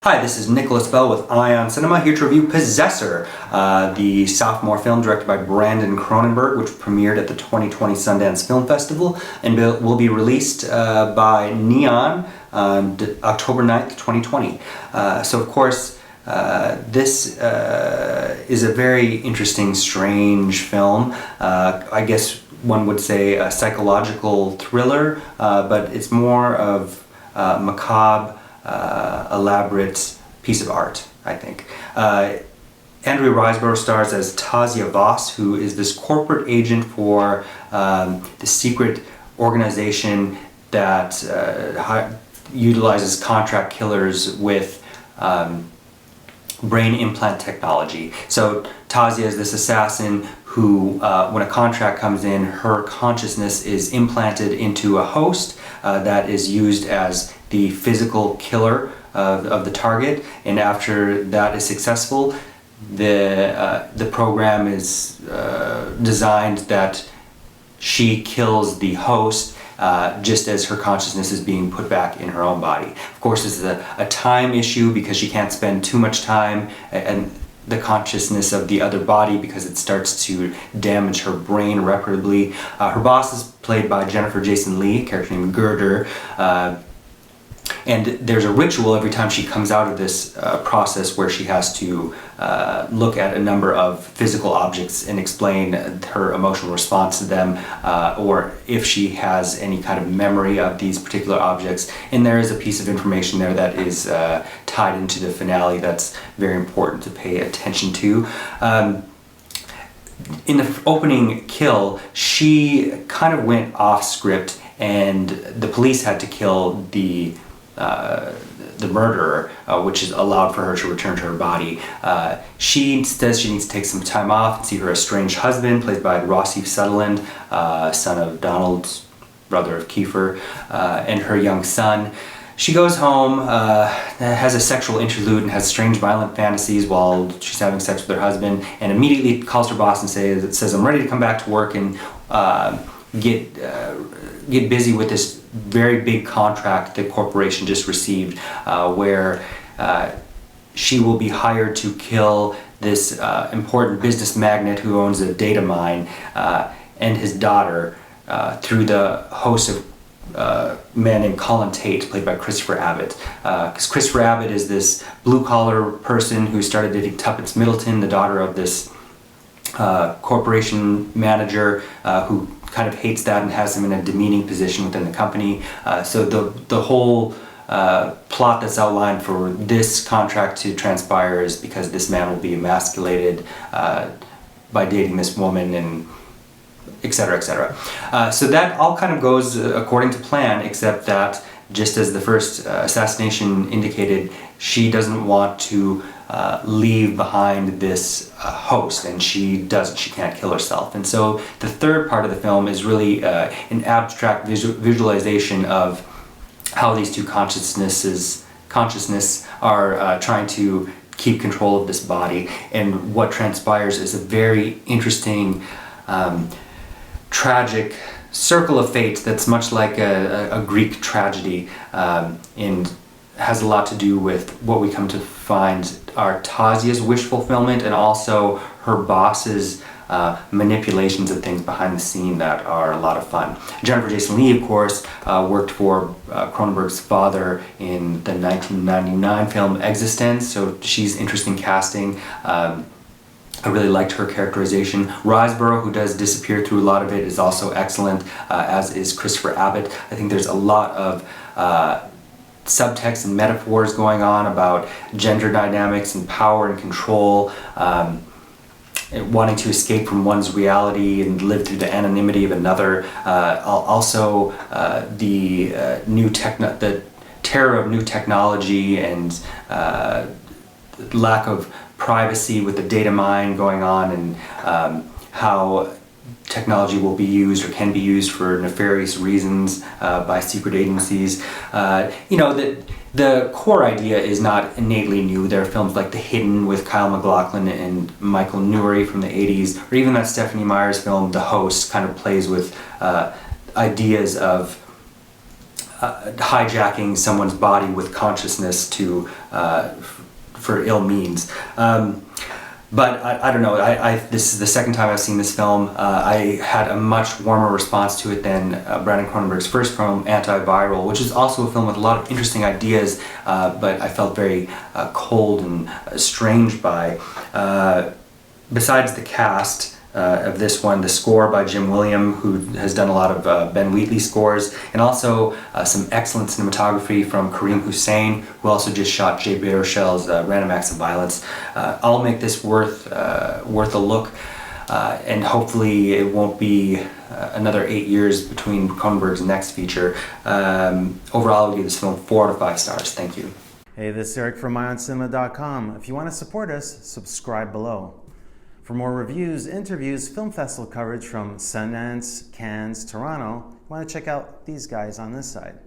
Hi, this is Nicholas Bell with IONCINEMA, here to review Possessor, the sophomore film directed by Brandon Cronenberg, which premiered at the 2020 Sundance Film Festival and will be released by Neon on October 9th, 2020. So of course, this is a very interesting, strange film. I guess one would say a psychological thriller, but it's more of macabre, elaborate piece of art, I think. Andrea Riseborough stars as Tasia Voss, who is this corporate agent for the secret organization that utilizes contract killers with brain implant technology. So Tasia is this assassin who, when a contract comes in, her consciousness is implanted into a host that is used as the physical killer of the target, and after that is successful, the program is designed that she kills the host just as her consciousness is being put back in her own body. Of course, this is a time issue because she can't spend too much time and the consciousness of the other body because it starts to damage her brain irreparably. Her boss is played by Jennifer Jason Leigh, a character named Girder. And there's a ritual every time she comes out of this process where she has to look at a number of physical objects and explain her emotional response to them, or if she has any kind of memory of these particular objects. And there is a piece of information there that is tied into the finale that's very important to pay attention to. In the opening kill, she kind of went off script, and the police had to kill the murderer, which is allowed for her to return to her body. She says she needs to take some time off and see her estranged husband, played by Rossif Sutherland, son of Donald, brother of Kiefer, and her young son. She goes home, has a sexual interlude and has strange violent fantasies while she's having sex with her husband, and immediately calls her boss and says I'm ready to come back to work and get busy with this very big contract the corporation just received, where she will be hired to kill this important business magnate who owns a data mine and his daughter through the host of a man named Colin Tate, played by Christopher Abbott. Because Christopher Abbott is this blue-collar person who started dating Tuppence Middleton, the daughter of this corporation manager who kind of hates that and has him in a demeaning position within the company. So the whole plot that's outlined for this contract to transpire is because this man will be emasculated by dating this woman, and etc., etc. So that all kind of goes according to plan, except that just as the first assassination indicated, she doesn't want to leave behind this host, and she doesn't. She can't kill herself. And so the third part of the film is really an abstract visualization of how these two consciousness are trying to keep control of this body, and what transpires is a very interesting tragic circle of fate that's much like a Greek tragedy, and has a lot to do with what we come to find are Tasia's wish fulfillment and also her boss's manipulations of things behind the scene that are a lot of fun. Jennifer Jason Leigh, of course, worked for Cronenberg's father in the 1999 film Existence, so she's interesting casting. I really liked her characterization. Riseborough, who does disappear through a lot of it, is also excellent, as is Christopher Abbott. I think there's a lot of subtext and metaphors going on about gender dynamics and power and control, wanting to escape from one's reality and live through the anonymity of another. Also, the terror of new technology and lack of privacy with the data mine going on, and how technology will be used or can be used for nefarious reasons by secret agencies. The core idea is not innately new. There are films like The Hidden with Kyle MacLachlan and Michael Nouri from the 80s, or even that Stephanie Meyer's film The Host kind of plays with ideas of hijacking someone's body with consciousness to for ill means. But I don't know, this is the second time I've seen this film. I had a much warmer response to it than Brandon Cronenberg's first film, Antiviral, which is also a film with a lot of interesting ideas, but I felt very cold and estranged by. Besides the cast of this one, the score by Jim William, who has done a lot of Ben Wheatley scores, and also some excellent cinematography from Karim Hussain, who also just shot Jay Baruchel's Random Acts of Violence. I'll make this worth a look, and hopefully it won't be another 8 years between Cronenberg's next feature. Overall, I'll give this film 4 out of 5 stars. Thank you. Hey, this is Eric from IONCINEMA.com. If you want to support us, subscribe below. For more reviews, interviews, film festival coverage from Sundance, Cannes, Toronto, you want to check out these guys on this side.